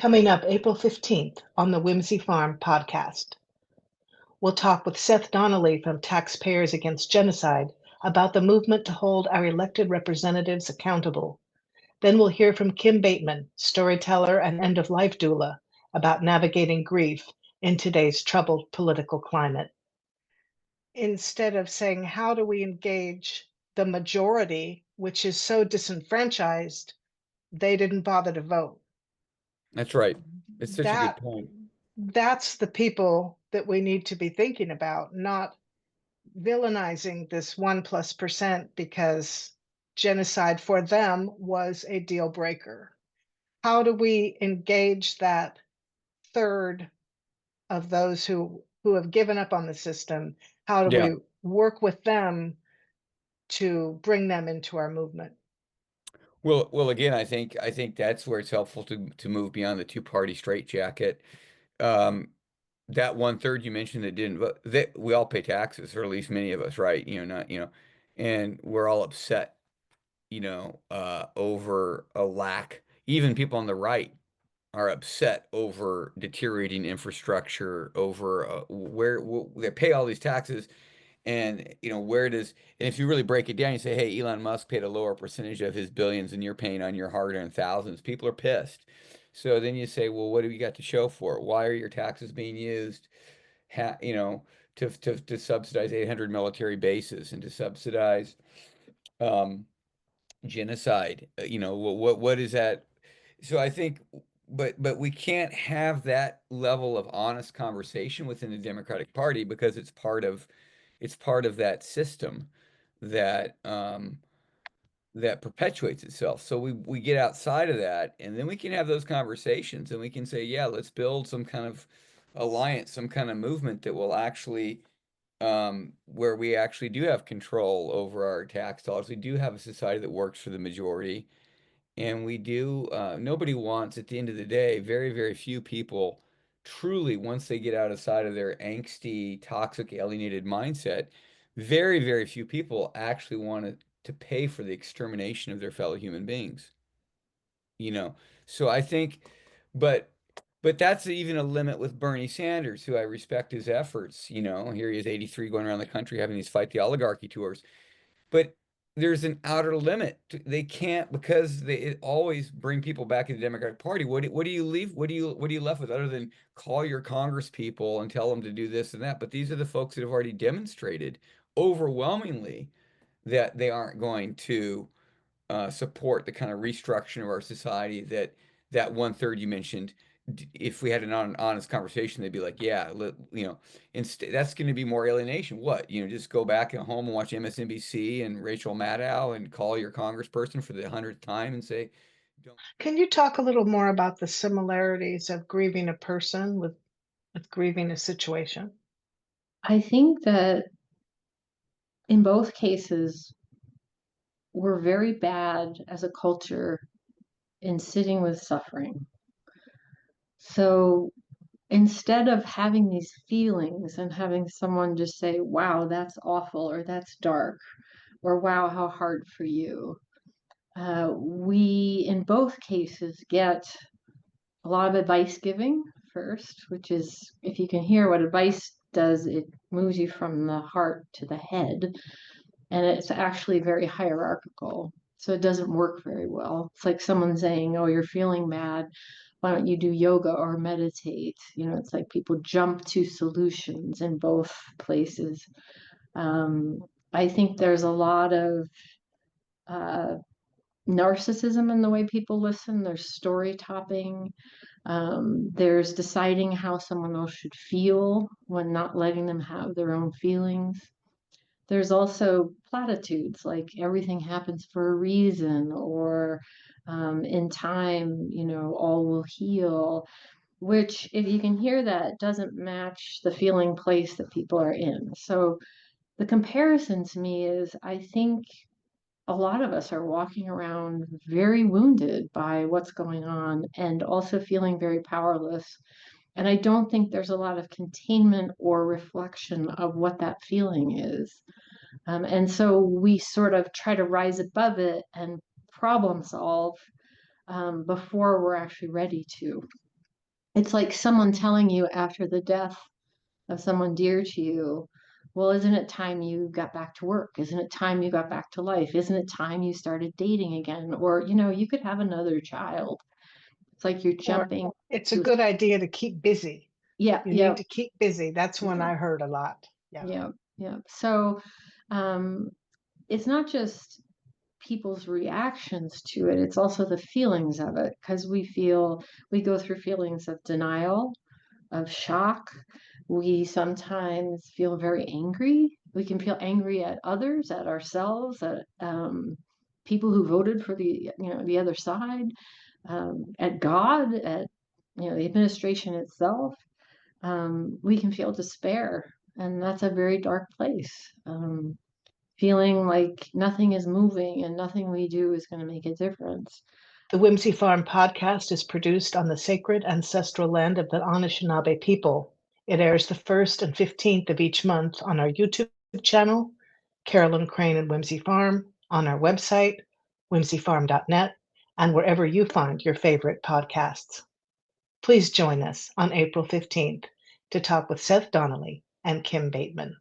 Coming up April 15th on the Whimsy Farm podcast. We'll talk with Seth Donnelly from Taxpayers Against Genocide about the movement to hold our elected representatives accountable. Then we'll hear from Kim Bateman, storyteller and end-of-life doula, about navigating grief in today's troubled political climate. Instead of saying, how do we engage the majority, which is so disenfranchised, they didn't bother to vote. That's right. It's such a good That point. that's the people that we need to be thinking about, not villainizing this 1+% because genocide for them was a deal breaker. How do we engage that third of those who have given up on the system? How do Yeah. we work with them to bring them into our movement? Well, again, I think that's where it's helpful to move beyond the two-party straitjacket. Um, that one third you mentioned that didn't vote, that we all pay taxes, or at least many of us, right? And we're all upset, over a lack. Even people on the right are upset over deteriorating infrastructure, over they pay all these taxes. And where does and if you really break it down, you say, hey, Elon Musk paid a lower percentage of his billions than you're paying on your hard-earned thousands. People are pissed. So then you say, well, what do we got to show for it? Why are your taxes being used, ha you know, to subsidize 800 military bases and to subsidize um, genocide? What is that? So I think, but we can't have that level of honest conversation within the Democratic Party because it's part of that system that that perpetuates itself. So we get outside of that, and then we can have those conversations, and we can say, yeah, let's build some kind of alliance, some kind of movement that will actually where we actually do have control over our tax dollars. We do have a society that works for the majority, and we do, nobody wants, at the end of the day, very, very few people truly, once they get outside of their angsty, toxic, alienated mindset, very, very few people actually want to pay for the extermination of their fellow human beings. You know, so I think, but that's even a limit with Bernie Sanders, who I respect his efforts. Here he is, 83, going around the country having these fight the oligarchy tours. But there's an outer limit. They can't, because it always bring people back in the Democratic Party. What do you leave? What are you left with other than call your Congress people and tell them to do this and that? But these are the folks that have already demonstrated overwhelmingly that they aren't going to support the kind of restructuring of our society that one third you mentioned. If we had an honest conversation, they'd be like, yeah, instead that's going to be more alienation. What, just go back at home and watch MSNBC and Rachel Maddow and call your congressperson for the 100th time and say, don't. Can you talk a little more about the similarities of grieving a person with grieving a situation? I think that in both cases, we're very bad as a culture in sitting with suffering. So instead of having these feelings and having someone just say, wow, that's awful, or that's dark, or wow, how hard for you, we in both cases get a lot of advice giving first, which is, if you can hear what advice does, it moves you from the heart to the head. And it's actually very hierarchical. So it doesn't work very well. It's like someone saying, oh, you're feeling mad. Why don't you do yoga or meditate? It's like people jump to solutions in both places. Um, I think there's a lot of uh, narcissism in the way people listen. There's story topping. There's deciding how someone else should feel when not letting them have their own feelings. There's also platitudes like everything happens for a reason, or in time, all will heal, which, if you can hear that, doesn't match the feeling place that people are in. So the comparison to me is, I think a lot of us are walking around very wounded by what's going on and also feeling very powerless. And I don't think there's a lot of containment or reflection of what that feeling is. And so we sort of try to rise above it and problem solve before we're actually ready to. It's like someone telling you after the death of someone dear to you, well, isn't it time you got back to work? Isn't it time you got back to life? Isn't it time you started dating again? Or, you could have another child. It's like you're Or jumping it's a to, good idea to keep busy. yeah, You yeah, need to keep busy. That's one yeah, I heard a lot. Yeah. yeah, yeah. So, um, it's not just people's reactions to it, it's also the feelings of it, because we go through feelings of denial, of shock. We sometimes feel very angry. We can feel angry at others, at ourselves, at people who voted for the other side, at God, at the administration itself. We can feel despair, and that's a very dark place. Feeling like nothing is moving and nothing we do is going to make a difference. The Whimsy Farm podcast is produced on the sacred ancestral land of the Anishinaabe people. It airs the 1st and 15th of each month on our YouTube channel, Carolyn Crane and Whimsy Farm, on our website, whimsyfarm.net, and wherever you find your favorite podcasts. Please join us on April 15th to talk with Seth Donnelly and Kim Bateman.